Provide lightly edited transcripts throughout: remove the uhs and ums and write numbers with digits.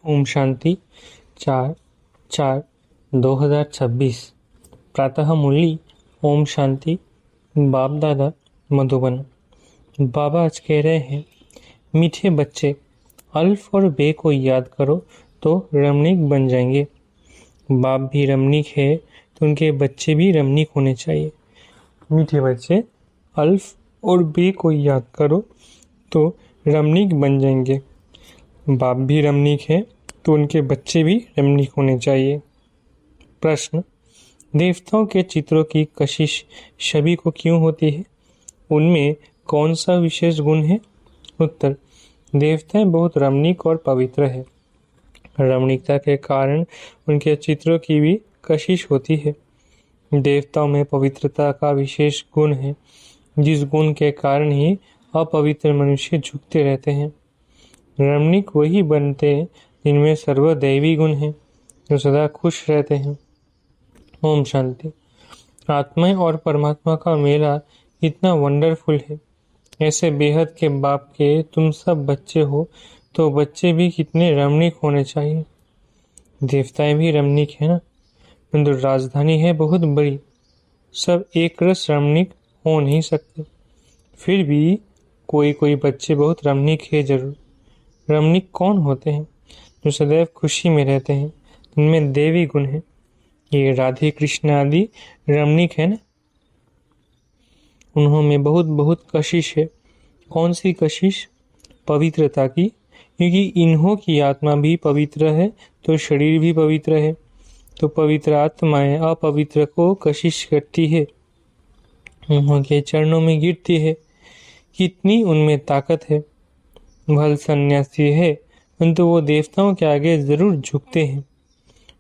ओम शांति 4/4/2026 प्रातः मुरली। ओम शांति। बाप दादा मधुबन। बाबा आज कह रहे हैं, मीठे बच्चे, अल्फ और बे को याद करो तो रमणीक बन जाएंगे। बाप भी रमणीक है तो उनके बच्चे भी रमणीक होने चाहिए। मीठे बच्चे, अल्फ और बे को याद करो तो रमणीक बन जाएंगे। बाप भी रमणीक है तो उनके बच्चे भी रमणीक होने चाहिए। प्रश्न, देवताओं के चित्रों की कशिश सभी को क्यों होती है? उनमें कौन सा विशेष गुण है? उत्तर, देवताएं बहुत रमणीक और पवित्र है। रमणीकता के कारण उनके चित्रों की भी कशिश होती है। देवताओं में पवित्रता का विशेष गुण है, जिस गुण के कारण ही अपवित्र मनुष्य झुकते रहते हैं। रमणीक वही बनते हैं जिनमें सर्वदैवी गुण है, जो सदा खुश रहते हैं। ओम शांति। आत्मा और परमात्मा का मेला इतना वंडरफुल है। ऐसे बेहद के बाप के तुम सब बच्चे हो तो बच्चे भी कितने रमणीक होने चाहिए। देवताएं भी रमणीक है ना, परंतु राजधानी है बहुत बड़ी, सब एक रस रमणीक हो नहीं सकते। फिर भी कोई कोई बच्चे बहुत रमणीक है जरूर। रमणीक कौन होते हैं? जो सदैव खुशी में रहते हैं, उनमें देवी गुण है। ये राधे कृष्ण आदि रमणीक है ना, उन्होंने बहुत बहुत कशिश है। कौन सी कशिश? पवित्रता की, क्योंकि इन्हों की आत्मा भी पवित्र है तो शरीर भी पवित्र है। तो पवित्र आत्माएं अपवित्र को कशिश करती है, उनके चरणों में गिरती है। कितनी उनमें ताकत है। भल सन्यासी है, परंतु वो देवताओं के आगे जरूर झुकते हैं।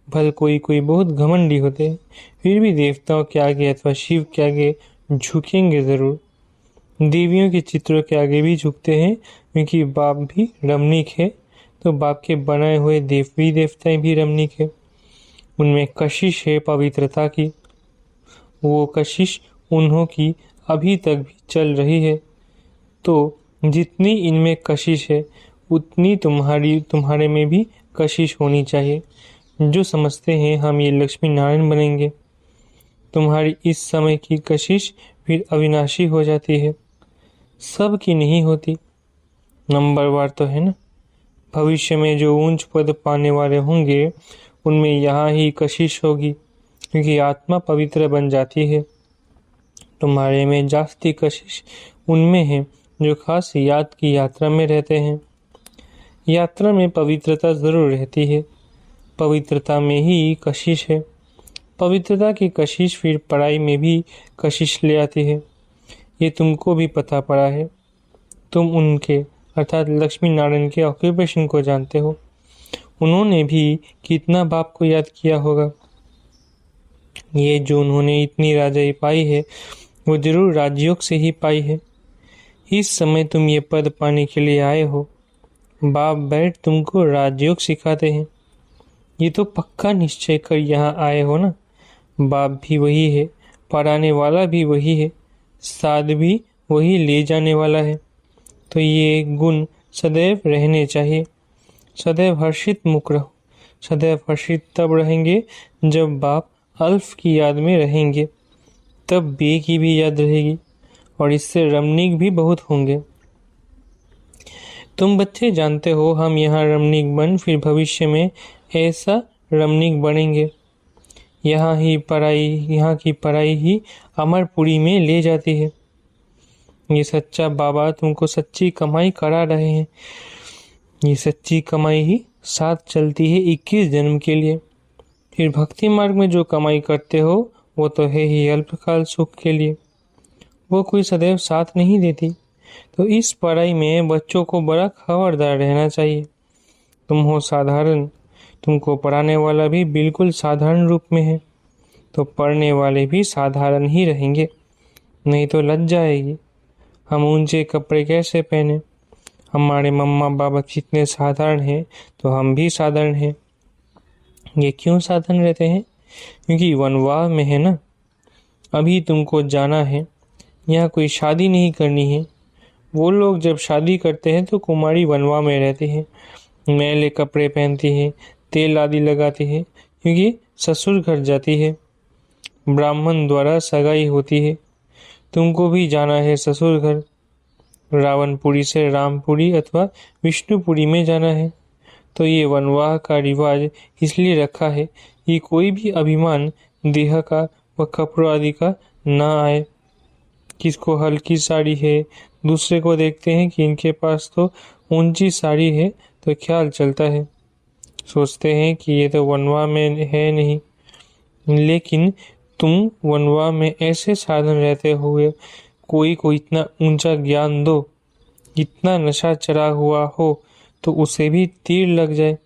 भल कोई कोई बहुत घमंडी होते हैं, फिर भी देवताओं के आगे अथवा शिव के आगे झुकेंगे जरूर। देवियों के चित्रों के आगे भी झुकते हैं, क्योंकि बाप भी रमणीक है तो बाप के बनाए हुए देवी देवताएं भी रमणीक है। उनमें कशिश है पवित्रता की। वो कशिश उन्हों की अभी तक भी चल रही है। तो जितनी इनमें कशिश है उतनी तुम्हारे में भी कशिश होनी चाहिए। जो समझते हैं हम ये लक्ष्मी नारायण बनेंगे, तुम्हारी इस समय की कशिश फिर अविनाशी हो जाती है, सब की नहीं होती। नंबरवार तो है ना। भविष्य में जो ऊंच पद पाने वाले होंगे उनमें यहाँ ही कशिश होगी, क्योंकि आत्मा पवित्र बन जाती है। तुम्हारे में जास्ती कशिश उनमें है जो खास याद की यात्रा में रहते हैं। यात्रा में पवित्रता जरूर रहती है, पवित्रता में ही कशिश है। पवित्रता की कशिश फिर पढ़ाई में भी कशिश ले आती है। ये तुमको भी पता पड़ा है। तुम उनके अर्थात लक्ष्मी नारायण के ऑक्यूपेशन को जानते हो। उन्होंने भी कितना बाप को याद किया होगा। ये जो उन्होंने इतनी राजाई पाई है वो जरूर राजयोग से ही पाई है। इस समय तुम ये पद पाने के लिए आए हो। बाप बैठ तुमको राजयोग सिखाते हैं। ये तो पक्का निश्चय कर यहाँ आए हो ना। बाप भी वही है, पढ़ाने वाला भी वही है, साध भी वही ले जाने वाला है। तो ये गुण सदैव रहने चाहिए। सदैव हर्षित मुख रहो। सदैव हर्षित तब रहेंगे जब बाप अल्फ की याद में रहेंगे, तब बे की भी याद रहेगी और इससे रमणीक भी बहुत होंगे। तुम बच्चे जानते हो हम यहाँ रमणीक बन फिर भविष्य में ऐसा रमणीक बनेंगे। यहाँ की पढ़ाई ही अमरपुरी में ले जाती है। ये सच्चा बाबा तुमको सच्ची कमाई करा रहे हैं। ये सच्ची कमाई ही साथ चलती है 21 जन्म के लिए। फिर भक्ति मार्ग में जो कमाई करते हो वो तो है ही अल्पकाल सुख के लिए, वो कोई सदैव साथ नहीं देती। तो इस पढ़ाई में बच्चों को बड़ा खबरदार रहना चाहिए। तुम हो साधारण, तुमको पढ़ाने वाला भी बिल्कुल साधारण रूप में है, तो पढ़ने वाले भी साधारण ही रहेंगे, नहीं तो लज जाएगी। हम ऊंचे कपड़े कैसे पहने? हमारे मम्मा बाबा कितने साधारण हैं तो हम भी साधारण हैं। ये क्यों साधारण रहते हैं? क्योंकि वनवास में है ना। अभी तुमको जाना है, यहाँ कोई शादी नहीं करनी है। वो लोग जब शादी करते हैं तो कुमारी वनवा में रहते हैं, मैले कपड़े पहनती है, तेल आदि लगाती है, क्योंकि ससुर घर जाती है। ब्राह्मण द्वारा सगाई होती है। तुमको भी जाना है ससुर घर। रावणपुरी से रामपुरी अथवा विष्णुपुरी में जाना है। तो ये वनवाह का रिवाज इसलिए रखा है कि कोई भी अभिमान देह का व कपड़ों आदि का ना आए। किसको हल्की साड़ी है, दूसरे को देखते हैं कि इनके पास तो ऊंची साड़ी है, तो ख्याल चलता है, सोचते हैं कि ये तो वनवा में है नहीं। लेकिन तुम वनवा में ऐसे साधन रहते हुए कोई को इतना ऊंचा ज्ञान दो, इतना नशा चढ़ा हुआ हो, तो उसे भी तीर लग जाए।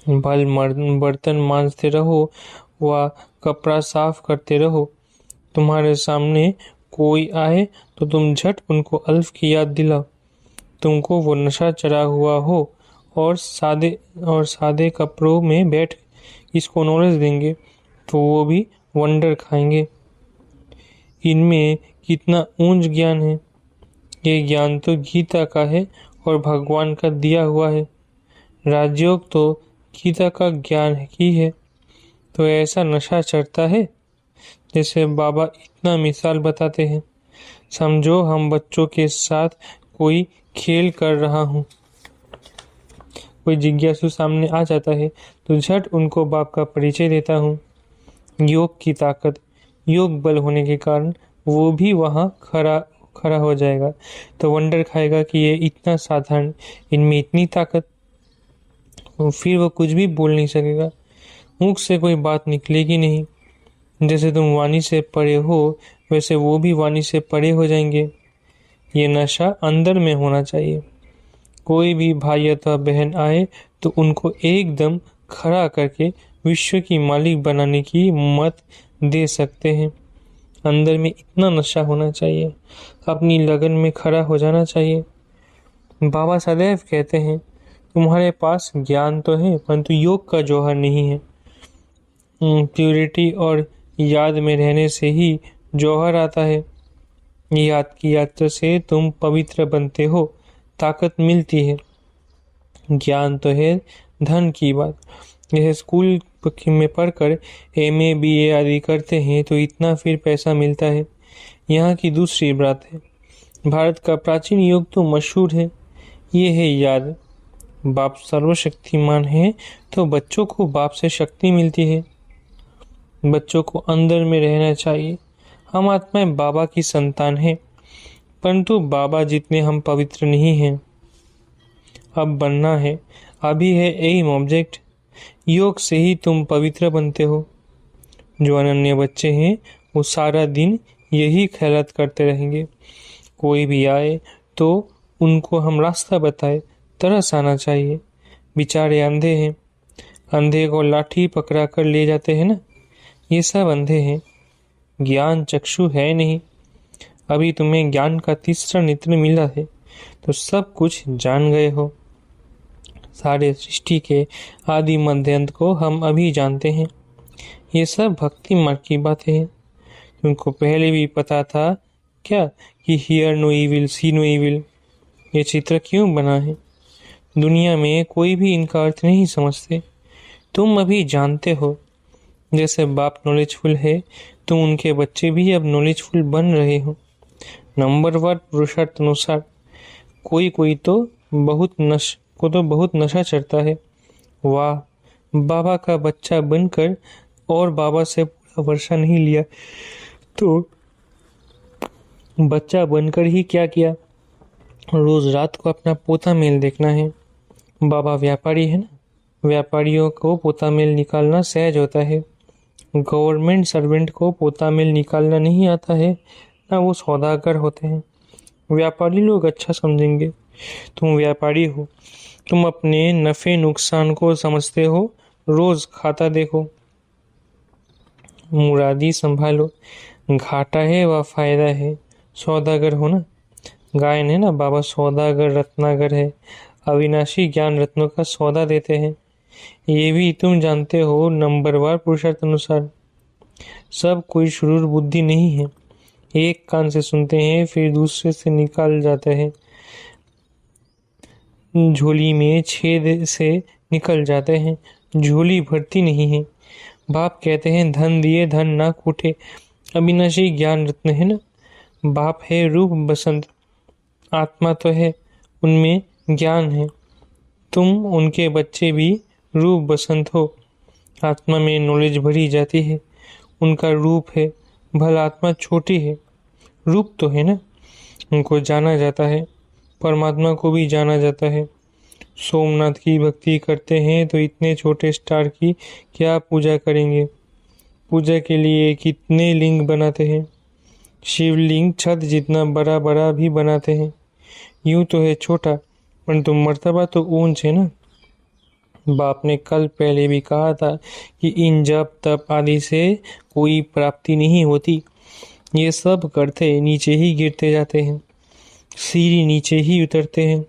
बर्तन मांजते रहो व कपड़ा साफ करते रहो। तुम्हारे सामने कोई आए तो तुम झट उनको अल्फ की याद दिलाओ। तुमको वो नशा चढ़ा हुआ हो और सादे कपड़ों में बैठ इसको नॉलेज देंगे, तो वो भी वंडर खाएंगे। इनमें कितना ऊंच ज्ञान है। ये ज्ञान तो गीता का है और भगवान का दिया हुआ है। राजयोग तो गीता का ज्ञान ही है। तो ऐसा नशा चढ़ता है जैसे बाबा इतना मिसाल बताते हैं। समझो हम बच्चों के साथ कोई खेल कर रहा हूँ। कोई जिज्ञासु सामने आ जाता है तो झट उनको बाप का परिचय देता हूँ। योग की ताकत, योग बल होने के कारण वो भी वहाँ खड़ा हो जाएगा, तो वंडर खाएगा कि ये इतना साधारण, इनमें इतनी ताकत। फिर वो कुछ भी बोल नहीं सकेगा, मुख से कोई बात निकलेगी नहीं। जैसे तुम वाणी से परे हो, वैसे वो भी वाणी से परे हो जाएंगे। ये नशा अंदर में होना चाहिए। कोई भी भाई अथवा बहन आए तो उनको एकदम खड़ा करके विश्व की मालिक बनाने की मत दे सकते हैं। अंदर में इतना नशा होना चाहिए, अपनी लगन में खड़ा हो जाना चाहिए। बाबा सदैव कहते हैं, तुम्हारे पास ज्ञान तो है परंतु योग का जौहर नहीं है। प्यूरिटी और याद में रहने से ही जौहर आता है। याद की यात्रा से तुम पवित्र बनते हो, ताकत मिलती है। ज्ञान तो है धन की बात। यह स्कूल में पढ़कर एमए बीए आदि करते हैं तो इतना फिर पैसा मिलता है। यहाँ की दूसरी बात है, भारत का प्राचीन योग तो मशहूर है। ये है याद। बाप सर्वशक्तिमान है तो बच्चों को बाप से शक्ति मिलती है। बच्चों को अंदर में रहना चाहिए। हम आत्माएं बाबा की संतान हैं, परंतु बाबा जितने हम पवित्र नहीं हैं। अब बनना है, अभी है एम ऑब्जेक्ट। योग से ही तुम पवित्र बनते हो। जो अनन्य बच्चे हैं वो सारा दिन यही ख्यालात करते रहेंगे। कोई भी आए तो उनको हम रास्ता बताए, तरस आना चाहिए। बेचारे अंधे हैं, अंधे को लाठी पकड़ा कर ले जाते हैं ना, ये सब अंधे हैं। ज्ञान चक्षु है नहीं। अभी तुम्हें ज्ञान का तीसरा नेत्र मिला है तो सब कुछ जान गए हो। सारे सृष्टि के आदि मध्य अंत को हम अभी जानते हैं। ये सब भक्ति मार्ग की बातें हैं। तुमको पहले भी पता था क्या कि hear no evil see no evil ये चित्र क्यों बना है? दुनिया में कोई भी इनका अर्थ नहीं समझते। तुम अभी जानते हो। जैसे बाप नॉलेजफुल है, तुम उनके बच्चे भी अब नॉलेजफुल बन रहे हो। नंबरवार पुरुषार्थ अनुसार कोई तो बहुत नशा चढ़ता है। वाह, बाबा का बच्चा बनकर और बाबा से पूरा वर्षा नहीं लिया तो बच्चा बनकर ही क्या किया? रोज रात को अपना पोता मेल देखना है। बाबा व्यापारी है ना, व्यापारियों को पोता मेल निकालना सहज होता है। गवर्नमेंट सर्वेंट को पोता मेल निकालना नहीं आता है, ना वो सौदागर होते हैं। व्यापारी लोग अच्छा समझेंगे। तुम व्यापारी हो, तुम अपने नफे नुकसान को समझते हो। रोज खाता देखो, मुरादी संभालो। घाटा है व फायदा है। सौदागर हो ना, गायन है ना, बाबा सौदागर रत्नागर है। अविनाशी ज्ञान रत्नों का सौदा देते हैं। ये भी तुम जानते हो। नंबरवार पुरुषार्थ अनुसार सब कोई शुरूर बुद्धि नहीं है। एक कान से सुनते हैं फिर दूसरे से निकाल जाते हैं। झोली में छेद से निकल जाते हैं, झोली भरती नहीं है। बाप कहते हैं धन दिए धन ना कूटे, अविनाशी ज्ञान रत्न है ना। बाप है रूप बसंत, आत्मा तो है, उनमें ज्ञान है। तुम उनके बच्चे भी रूप बसंत हो, आत्मा में नॉलेज भरी जाती है। उनका रूप है, भला आत्मा छोटी है, रूप तो है ना। उनको जाना जाता है, परमात्मा को भी जाना जाता है। सोमनाथ की भक्ति करते हैं तो इतने छोटे स्टार की क्या पूजा करेंगे। पूजा के लिए कितने लिंग बनाते हैं, शिवलिंग छत जितना बड़ा बड़ा भी बनाते हैं। यूं तो है छोटा, परंतु मर्तबा तो ऊंच है ना। बाप ने कल पहले भी कहा था कि इन जप तप आदि से कोई प्राप्ति नहीं होती। ये सब करते नीचे ही गिरते जाते हैं, सीढ़ी नीचे ही उतरते हैं।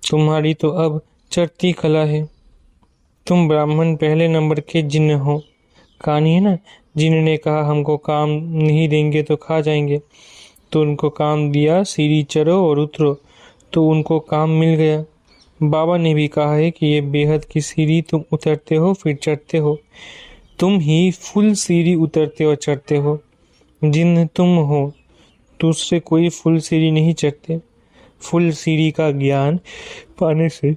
तुम्हारी तो अब चढ़ती कला है। तुम ब्राह्मण पहले नंबर के जिन्न हो। कहानी है ना, जिन्होंने कहा हमको काम नहीं देंगे तो खा जाएंगे, तो उनको काम दिया, सीढ़ी चढ़ो और उतरो, तो उनको काम मिल गया। बाबा ने भी कहा है कि ये बेहद की सीढ़ी तुम उतरते हो फिर चढ़ते हो। तुम ही फुल सीढ़ी उतरते और चढ़ते हो। जिन्न तुम हो, दूसरे कोई फुल सीढ़ी नहीं चढ़ते। फुल सीढ़ी का ज्ञान पाने से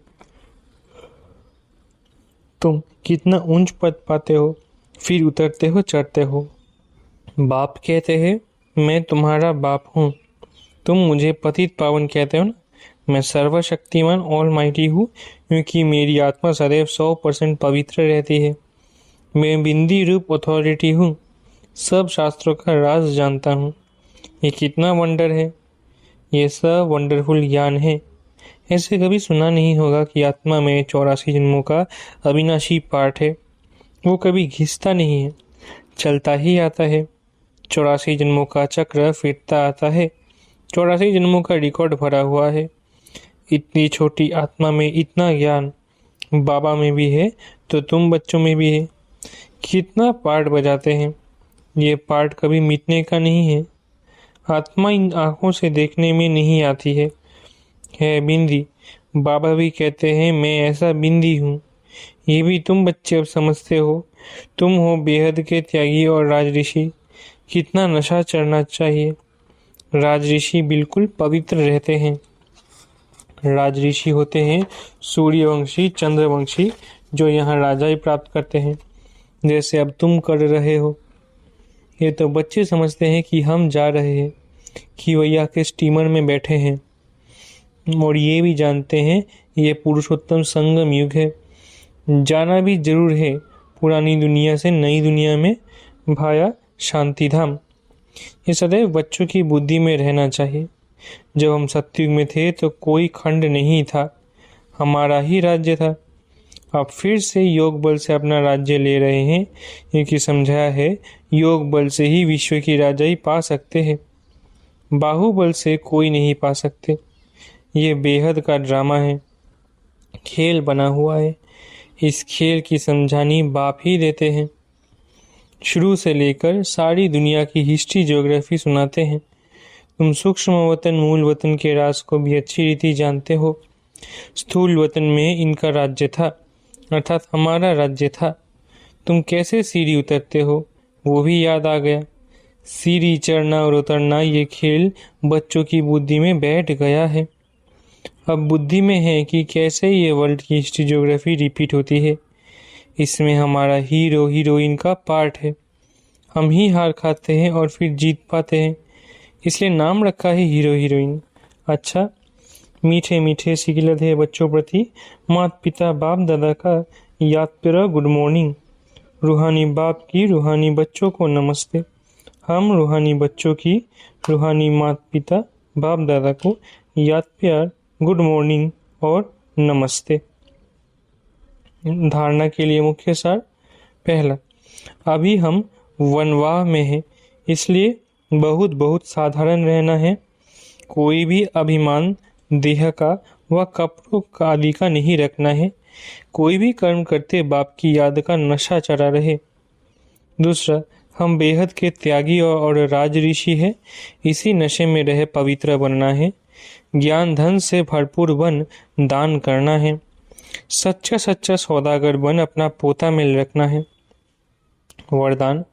तुम कितना ऊंच पद पाते हो, फिर उतरते हो चढ़ते हो। बाप कहते हैं मैं तुम्हारा बाप हूँ, तुम मुझे पतित पावन कहते हो ना। मैं सर्वशक्तिमान ऑल माइटी हूँ, क्योंकि मेरी आत्मा सदैव 100% पवित्र रहती है। मैं बिंदी रूप अथॉरिटी हूँ, सब शास्त्रों का राज जानता हूँ। ये कितना वंडर है, ये सब वंडरफुल ज्ञान है। ऐसे कभी सुना नहीं होगा कि आत्मा में 84 जन्मों का अविनाशी पाठ है। वो कभी घिसता नहीं है, चलता ही आता है। 84 जन्मों का चक्र फिरता आता है। 84 जन्मों का रिकॉर्ड भरा हुआ है। इतनी छोटी आत्मा में इतना ज्ञान बाबा में भी है तो तुम बच्चों में भी है। कितना पार्ट बजाते हैं, ये पार्ट कभी मिटने का नहीं है। आत्मा इन आंखों से देखने में नहीं आती है बिंदी। बाबा भी कहते हैं मैं ऐसा बिंदी हूँ। ये भी तुम बच्चे अब समझते हो। तुम हो बेहद के त्यागी और राजऋषि। कितना नशा चढ़ना चाहिए। राजऋषि बिल्कुल पवित्र रहते हैं। राजऋषि होते हैं सूर्यवंशी चंद्रवंशी, जो यहाँ राजाई प्राप्त करते हैं, जैसे अब तुम कर रहे हो। ये तो बच्चे समझते हैं कि हम जा रहे हैं, कि वैया के स्टीमर में बैठे हैं, और ये भी जानते हैं ये पुरुषोत्तम संगम युग है। जाना भी जरूर है पुरानी दुनिया से नई दुनिया में भाया शांति धाम। ये सदैव बच्चों की बुद्धि में रहना चाहिए। जब हम सत्युग में थे तो कोई खंड नहीं था, हमारा ही राज्य था। अब फिर से योग बल से अपना राज्य ले रहे हैं, क्योंकि समझाया है योग बल से ही विश्व की राजाई पा सकते हैं, बाहुबल से कोई नहीं पा सकते। ये बेहद का ड्रामा है, खेल बना हुआ है। इस खेल की समझानी बाप ही देते हैं। शुरू से लेकर सारी दुनिया की हिस्ट्री ज्योग्राफी सुनाते हैं। तुम सूक्ष्म वतन मूल वतन के राज को भी अच्छी रीति जानते हो। स्थूल वतन में इनका राज्य था, अर्थात हमारा राज्य था। तुम कैसे सीढ़ी उतरते हो वो भी याद आ गया। सीढ़ी चढ़ना और उतरना ये खेल बच्चों की बुद्धि में बैठ गया है। अब बुद्धि में है कि कैसे ये वर्ल्ड की हिस्ट्री ज्योग्राफी रिपीट होती है। इसमें हमारा हीरो हीरोइन का पार्ट है। हम ही हार खाते हैं और फिर जीत पाते हैं, इसलिए नाम रखा है हीरो हीरोइन। अच्छा, मीठे मीठे सिगिलत है बच्चों प्रति माता पिता बाप दादा का याद प्यारा गुड मॉर्निंग। रूहानी बाप की रूहानी बच्चों को नमस्ते। हम रूहानी बच्चों की रूहानी माता पिता बाप दादा को याद प्यार गुड मॉर्निंग और नमस्ते। धारणा के लिए मुख्य सार। पहला, अभी हम वनवाह में हैं, इसलिए बहुत बहुत साधारण रहना है। कोई भी अभिमान देह का व कपड़ों का आदि का नहीं रखना है। कोई भी कर्म करते बाप की याद का नशा चढ़ा रहे। दूसरा, हम बेहद के त्यागी और राज ऋषि है, इसी नशे में रह पवित्र बनना है। ज्ञान धन से भरपूर बन दान करना है। सच्चा सच्चा सौदागर बन अपना पोता मेल रखना है। वरदान,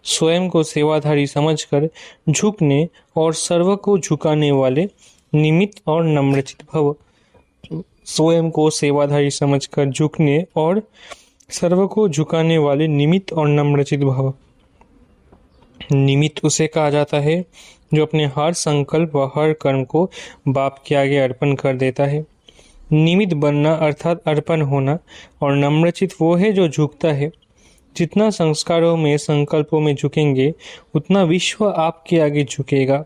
स्वयं को सेवाधारी समझकर झुकने और सर्व को झुकाने वाले निमित्त और नम्रचित भव। स्वयं को सेवाधारी समझकर झुकने और सर्व को झुकाने वाले निमित्त और नम्रचित भव। निमित्त उसे कहा जाता है जो अपने हर संकल्प व हर कर्म को बाप के आगे अर्पण कर देता है। निमित्त बनना अर्थात अर्पण होना, और नम्रचित वो है जो झुकता है। जितना संस्कारों में संकल्पों में झुकेंगे उतना विश्व आपके आगे झुकेगा।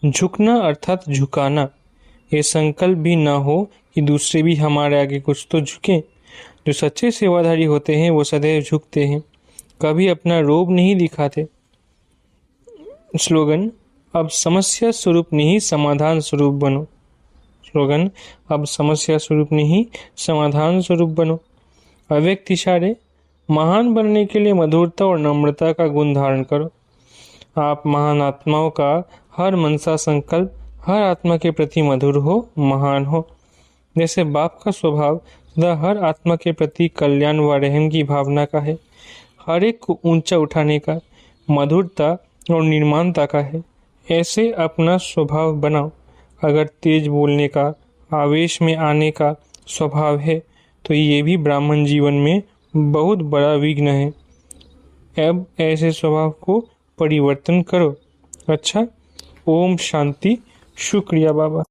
झुकना अर्थात झुकाना, ये संकल्प भी ना हो कि दूसरे भी हमारे आगे कुछ तो झुके। जो सच्चे सेवाधारी होते हैं वो सदैव झुकते हैं, कभी अपना रोब नहीं दिखाते। स्लोगन, अब समस्या स्वरूप नहीं समाधान स्वरूप बनो। स्लोगन, अब समस्या स्वरूप नहीं समाधान स्वरूप बनो। अव्यक्त इशारे, महान बनने के लिए मधुरता और नम्रता का गुण धारण करो। आप महान आत्माओं का हर मनसा संकल्प हर आत्मा के प्रति मधुर हो, महान हो। जैसे बाप का स्वभाव सदा हर आत्मा के प्रति कल्याण व रहम की भावना का है, हर एक को ऊंचा उठाने का, मधुरता और निर्माणता का है, ऐसे अपना स्वभाव बनाओ। अगर तेज बोलने का, आवेश में आने का स्वभाव है तो ये भी ब्राह्मण जीवन में बहुत बड़ा विघ्न है। अब ऐसे स्वभाव को परिवर्तन करो। अच्छा, ओम शांति। शुक्रिया बाबा।